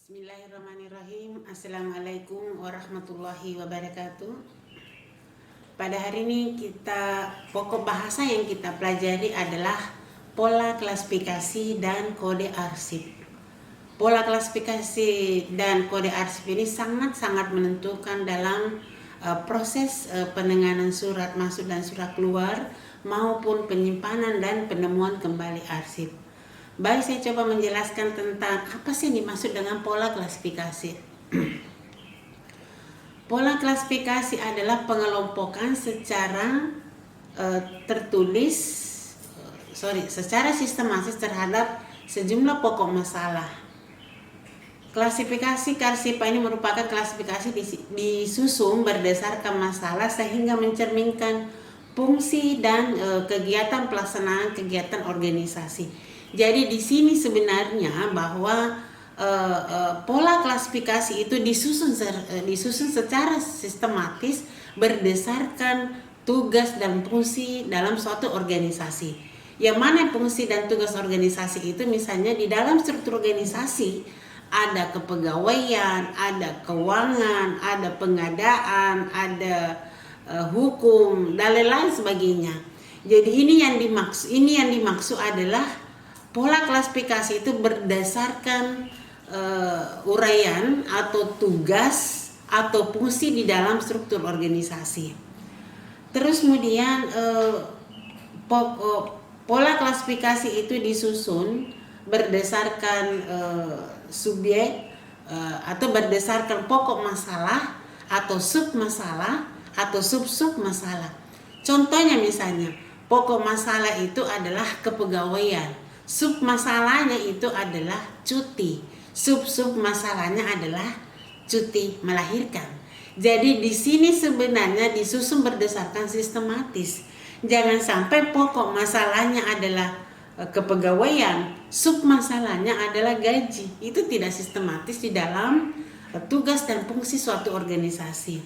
Bismillahirrahmanirrahim. Assalamualaikum warahmatullahi wabarakatuh. Pada hari ini pokok bahasa yang kita pelajari adalah pola klasifikasi dan kode arsip. Pola klasifikasi dan kode arsip ini sangat-sangat menentukan dalam proses penanganan surat masuk dan surat keluar maupun penyimpanan dan penemuan kembali arsip. Baik, saya coba menjelaskan tentang apa sih yang dimaksud dengan pola klasifikasi. Pola klasifikasi adalah pengelompokan secara secara sistematis terhadap sejumlah pokok masalah. Klasifikasi Karsipa ini merupakan klasifikasi disusun berdasarkan masalah sehingga mencerminkan fungsi dan kegiatan pelaksanaan kegiatan organisasi. Jadi di sini sebenarnya bahwa pola klasifikasi itu disusun secara sistematis berdasarkan tugas dan fungsi dalam suatu organisasi. Yang mana fungsi dan tugas organisasi itu misalnya di dalam struktur organisasi ada kepegawaian, ada keuangan, ada pengadaan, ada hukum dan lain-lain sebagainya. Jadi ini yang dimaksud adalah pola klasifikasi itu berdasarkan uraian atau tugas atau fungsi di dalam struktur organisasi. Terus kemudian pola klasifikasi itu disusun berdasarkan subjek atau berdasarkan pokok masalah atau sub masalah atau sub masalah. Contohnya misalnya pokok masalah itu adalah kepegawaian. Sub masalahnya itu adalah cuti. Sub masalahnya adalah cuti melahirkan. Jadi di sini sebenarnya disusun berdasarkan sistematis. Jangan sampai pokok masalahnya adalah kepegawaian, sub masalahnya adalah gaji. Itu tidak sistematis di dalam tugas dan fungsi suatu organisasi.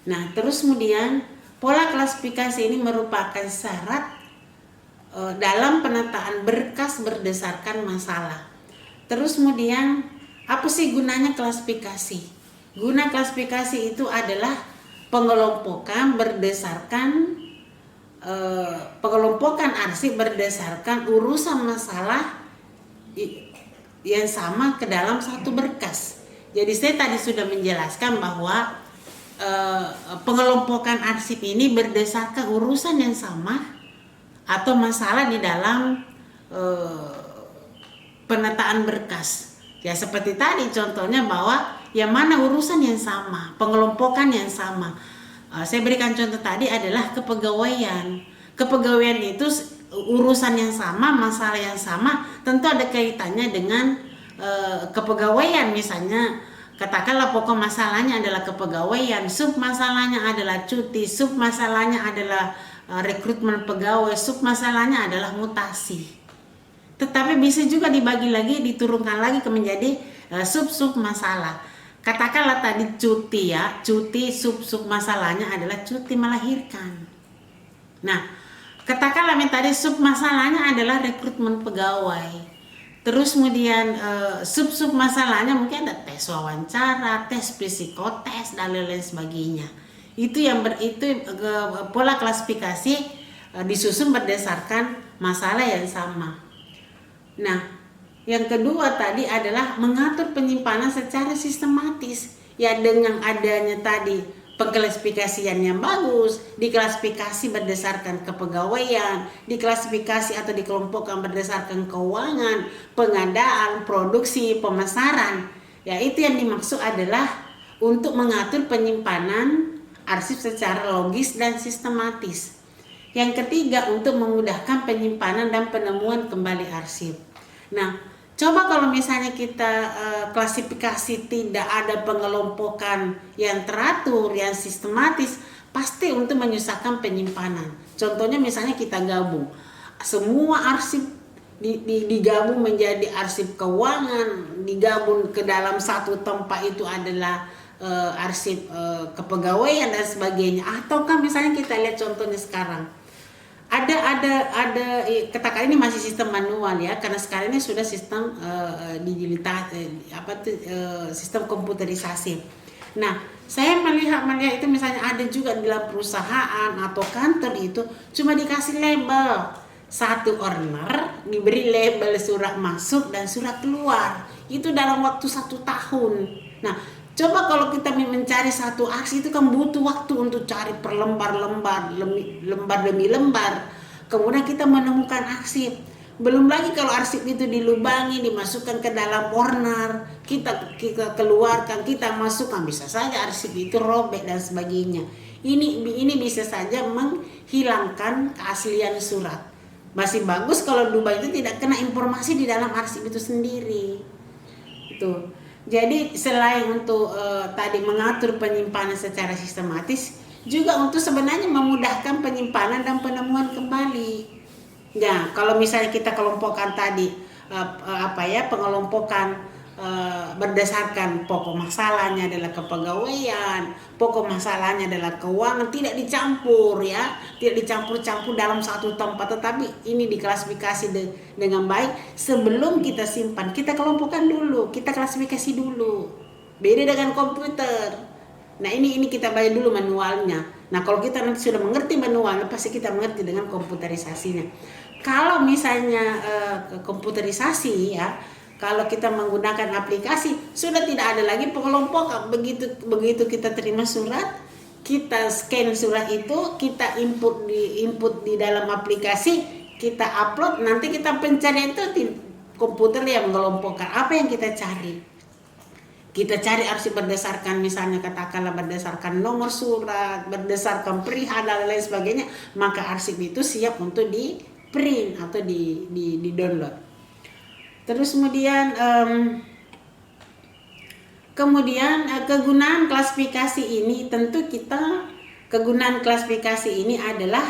Nah, terus kemudian pola klasifikasi ini merupakan syarat dalam penataan berkas berdasarkan masalah. Terus kemudian apa sih gunanya klasifikasi? Guna klasifikasi itu adalah pengelompokan arsip berdasarkan urusan masalah yang sama ke dalam satu berkas. Jadi saya tadi sudah menjelaskan bahwa pengelompokan arsip ini berdasarkan urusan yang sama atau masalah di dalam penataan berkas. Ya seperti tadi contohnya bahwa yang mana urusan yang sama, pengelompokan yang sama. Saya berikan contoh tadi adalah kepegawaian. Kepegawaian itu urusan yang sama, masalah yang sama, tentu ada kaitannya dengan kepegawaian. Misalnya katakanlah pokok masalahnya adalah kepegawaian, sub masalahnya adalah cuti, sub masalahnya adalah rekrutmen pegawai, sub masalahnya adalah mutasi. Tetapi bisa juga dibagi lagi, diturunkan lagi ke menjadi sub masalah. Katakanlah tadi cuti ya, cuti sub masalahnya adalah cuti melahirkan. Nah, katakanlah tadi sub masalahnya adalah rekrutmen pegawai. Terus kemudian sub masalahnya mungkin ada tes wawancara, tes psikotes dan lain-lain sebagainya. Itu pola klasifikasi disusun berdasarkan masalah yang sama. Nah, yang kedua tadi adalah mengatur penyimpanan secara sistematis. Ya dengan adanya tadi pengklasifikasian yang bagus, diklasifikasi berdasarkan kepegawaian, diklasifikasi atau dikelompokkan berdasarkan keuangan, pengadaan, produksi, pemasaran. Ya itu yang dimaksud adalah untuk mengatur penyimpanan arsip secara logis dan sistematis. Yang ketiga untuk memudahkan penyimpanan dan penemuan kembali arsip. Nah, coba kalau misalnya kita klasifikasi tidak ada pengelompokan yang teratur, yang sistematis, pasti untuk menyusahkan penyimpanan. Contohnya misalnya kita gabung semua arsip digabung menjadi arsip keuangan, digabung ke dalam satu tempat itu adalah arsip kepegawaian dan sebagainya. Atau kan misalnya kita lihat contohnya sekarang katakan ini masih sistem manual ya, karena sekarang ini sudah sistem sistem komputerisasi. Nah, saya melihat itu misalnya ada juga di dalam perusahaan atau kantor itu cuma dikasih label, satu owner diberi label surat masuk dan surat keluar, itu dalam waktu 1 tahun. Nah, coba kalau kita mencari satu aksi itu kan butuh waktu untuk cari per lembar demi lembar. Kemudian kita menemukan arsip. Belum lagi kalau arsip itu dilubangi, dimasukkan ke dalam owner, kita keluarkan, kita masukkan, bisa saja arsip itu robek dan sebagainya. Ini bisa saja menghilangkan keaslian surat. Masih bagus kalau Dubai itu tidak kena informasi di dalam arsip itu sendiri. Itu. Jadi selain untuk tadi mengatur penyimpanan secara sistematis, juga untuk sebenarnya memudahkan penyimpanan dan penemuan kembali. Nah, kalau misalnya kita kelompokkan tadi pengelompokan berdasarkan pokok masalahnya adalah kepegawaian, pokok masalahnya adalah keuangan, tidak dicampur ya, tidak dicampur-campur dalam satu tempat, tetapi ini diklasifikasi dengan baik. Sebelum kita simpan, kita kelompokkan dulu, kita klasifikasi dulu. Beda dengan komputer. Nah, ini kita baca dulu manualnya. Nah, kalau kita nanti sudah mengerti manualnya, pasti kita mengerti dengan komputerisasinya. Kalau misalnya komputerisasi ya, kalau kita menggunakan aplikasi, sudah tidak ada lagi pengelompokan. Begitu kita terima surat, kita scan surat itu, kita input di dalam aplikasi, kita upload, nanti kita pencarian itu komputer yang mengelompokkan apa yang kita cari. Kita cari arsip berdasarkan misalnya katakanlah berdasarkan nomor surat, berdasarkan perihal dan lain sebagainya, maka arsip itu siap untuk di print atau di download. Terus kemudian kegunaan klasifikasi ini, tentu kegunaan klasifikasi ini adalah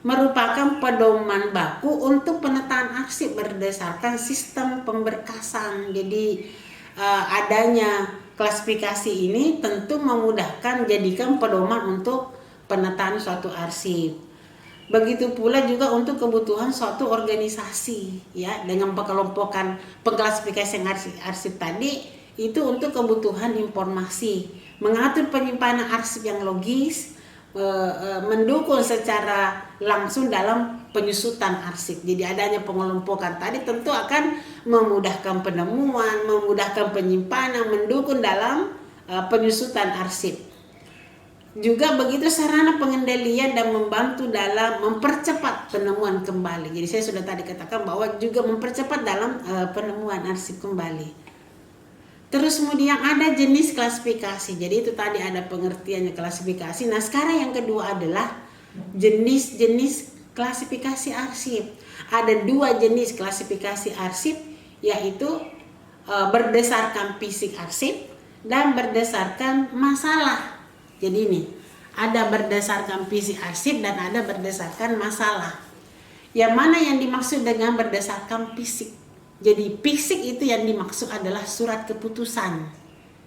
merupakan pedoman baku untuk penataan arsip berdasarkan sistem pemberkasan. Jadi adanya klasifikasi ini tentu memudahkan, jadikan pedoman untuk penataan suatu arsip. Begitu pula juga untuk kebutuhan suatu organisasi ya, dengan pengelompokan pengklasifikasian arsip tadi itu untuk kebutuhan informasi, mengatur penyimpanan arsip yang logis, mendukung secara langsung dalam penyusutan arsip. Jadi adanya pengelompokan tadi tentu akan memudahkan penemuan, memudahkan penyimpanan, mendukung dalam penyusutan arsip. Juga begitu sarana pengendalian dan membantu dalam mempercepat penemuan kembali. Jadi saya sudah tadi katakan bahwa juga mempercepat dalam penemuan arsip kembali. Terus kemudian ada jenis klasifikasi. Jadi itu tadi ada pengertiannya klasifikasi. Nah, sekarang yang kedua adalah jenis-jenis klasifikasi arsip. Ada 2 jenis klasifikasi arsip, yaitu berdasarkan fisik arsip dan berdasarkan masalah. Jadi ini ada berdasarkan fisik arsip dan ada berdasarkan masalah. Yang mana yang dimaksud dengan berdasarkan fisik? Jadi fisik itu yang dimaksud adalah surat keputusan.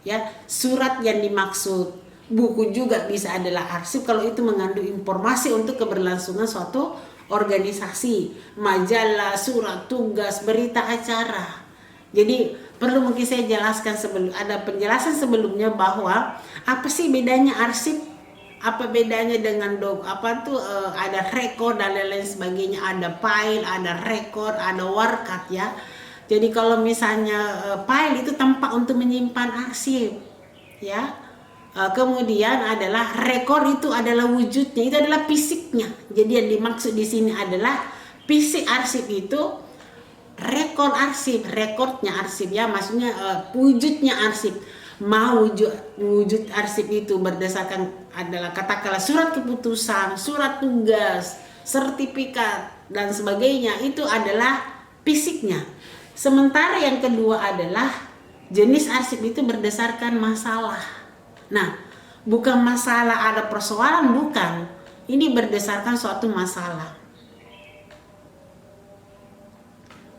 Ya, surat yang dimaksud. Buku juga bisa adalah arsip kalau itu mengandung informasi untuk keberlangsungan suatu organisasi, majalah, surat tugas, berita acara. Jadi perlu mungkin saya jelaskan ada penjelasan sebelumnya bahwa apa sih bedanya arsip, apa bedanya dengan ada rekor dan lain-lain sebagainya, ada file, ada rekor, ada warkat ya. Jadi kalau misalnya file itu tempat untuk menyimpan arsip ya. Kemudian adalah rekor, itu adalah wujudnya, itu adalah fisiknya. Jadi yang dimaksud di sini adalah fisik arsip itu rekor arsip, rekornya arsip ya, maksudnya wujudnya arsip. Mau wujud arsip itu berdasarkan adalah katakanlah surat keputusan, surat tugas, sertifikat dan sebagainya, itu adalah fisiknya. Sementara yang kedua adalah jenis arsip itu berdasarkan masalah. Nah, bukan masalah ada persoalan, bukan. Ini berdasarkan suatu masalah.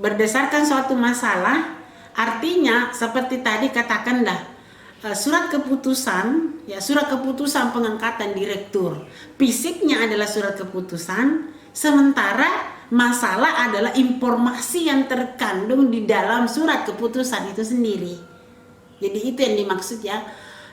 Berdasarkan suatu masalah artinya seperti tadi katakanlah surat keputusan ya, surat keputusan pengangkatan direktur, fisiknya adalah surat keputusan, Sementara masalah adalah informasi yang terkandung di dalam surat keputusan itu sendiri. Jadi itu yang dimaksud ya.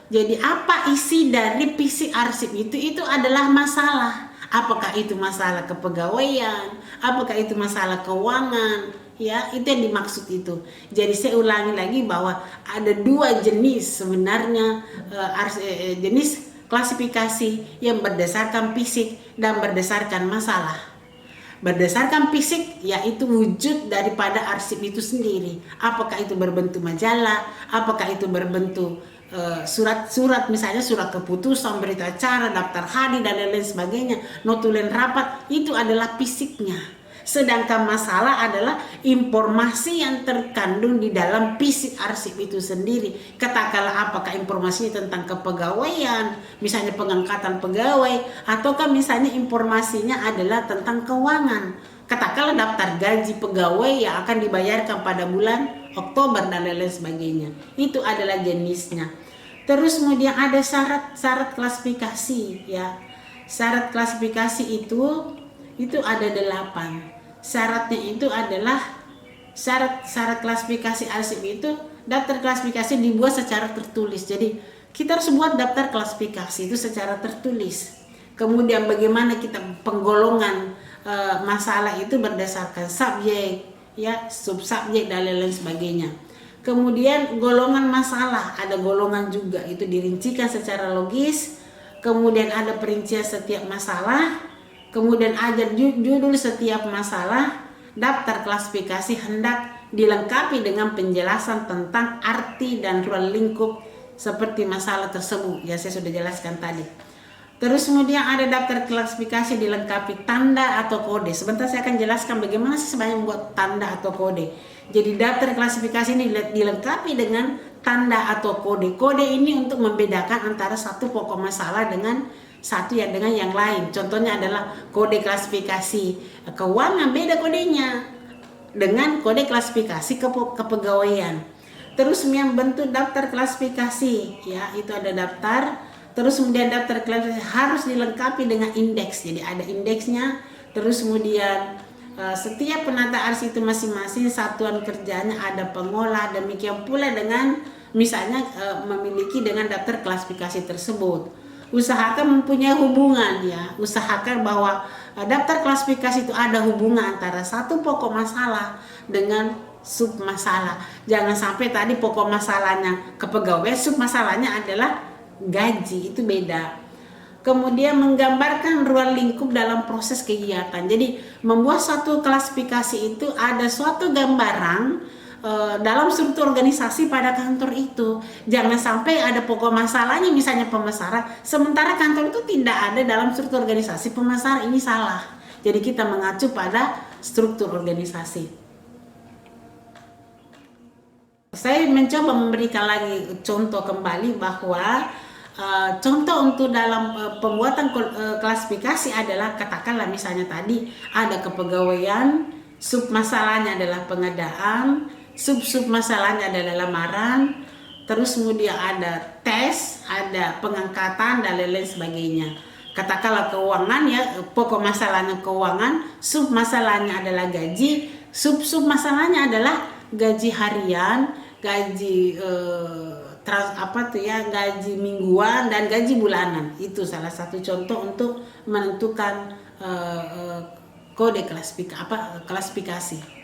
Jadi apa isi dari fisik arsip itu adalah masalah. Apakah itu masalah kepegawaian, apakah itu masalah keuangan, ya itu yang dimaksud itu. Jadi saya ulangi lagi bahwa ada dua jenis sebenarnya jenis klasifikasi yang berdasarkan fisik dan berdasarkan masalah. Berdasarkan fisik yaitu wujud daripada arsip itu sendiri. Apakah itu berbentuk majalah, apakah itu berbentuk surat-surat, misalnya surat keputusan, berita acara, daftar hadir dan lain-lain sebagainya, notulen rapat, itu adalah fisiknya. Sedangkan masalah adalah informasi yang terkandung di dalam fisik arsip itu sendiri. Katakanlah apakah informasinya tentang kepegawaian, misalnya pengangkatan pegawai, ataukah misalnya informasinya adalah tentang keuangan. Katakanlah daftar gaji pegawai yang akan dibayarkan pada bulan Oktober dan lain-lain sebagainya. Itu adalah jenisnya. Terus kemudian ada syarat klasifikasi ya. Syarat klasifikasi itu ada 8. Syaratnya itu adalah syarat klasifikasi arsip itu, daftar klasifikasi dibuat secara tertulis. Jadi kita harus buat daftar klasifikasi itu secara tertulis. Kemudian bagaimana kita penggolongan masalah itu berdasarkan subjek, ya, subsubjek dan lain-lain sebagainya. Kemudian golongan masalah, ada golongan juga, itu dirincikan secara logis. Kemudian ada perincian setiap masalah. Kemudian ada judul setiap masalah. Daftar klasifikasi hendak dilengkapi dengan penjelasan tentang arti dan ruang lingkup seperti masalah tersebut. Ya, saya sudah jelaskan tadi. Terus kemudian ada daftar klasifikasi dilengkapi tanda atau kode. Sebentar saya akan jelaskan bagaimana sih sebenarnya membuat tanda atau kode. Jadi daftar klasifikasi ini dilengkapi dengan tanda atau kode. Kode ini untuk membedakan antara satu pokok masalah dengan satu dengan yang lain. Contohnya adalah kode klasifikasi keuangan, beda kodenya dengan kode klasifikasi kepegawaian. Terus yang bentuk daftar klasifikasi, ya itu ada daftar. Terus kemudian daftar klasifikasi harus dilengkapi dengan indeks. Jadi ada indeksnya. Terus kemudian setiap penata arsip itu masing-masing satuan kerjanya ada pengolah. Demikian pula dengan misalnya memiliki dengan daftar klasifikasi tersebut. Usahakan mempunyai hubungan ya. Usahakan bahwa daftar klasifikasi itu ada hubungan antara satu pokok masalah dengan sub masalah. Jangan sampai tadi pokok masalahnya kepegawaian, sub masalahnya adalah gaji, itu beda. Kemudian menggambarkan ruang lingkup dalam proses kegiatan. Jadi membuat satu klasifikasi itu ada suatu gambaran dalam struktur organisasi pada kantor itu. Jangan sampai ada pokok masalahnya misalnya pemasaran, sementara kantor itu tidak ada dalam struktur organisasi pemasaran. Ini salah. Jadi kita mengacu pada struktur organisasi. Saya mencoba memberikan lagi contoh kembali bahwa contoh untuk dalam pembuatan klasifikasi adalah katakanlah misalnya tadi ada kepegawaian, sub masalahnya adalah pengadaan, sub masalahnya adalah lamaran, terus kemudian ada tes, ada pengangkatan dan lain-lain sebagainya. Katakanlah keuangan ya, pokok masalahnya keuangan, sub masalahnya adalah gaji, sub masalahnya adalah gaji harian, gaji gaji mingguan dan gaji bulanan. Itu salah satu contoh untuk menentukan kode klasifikasi.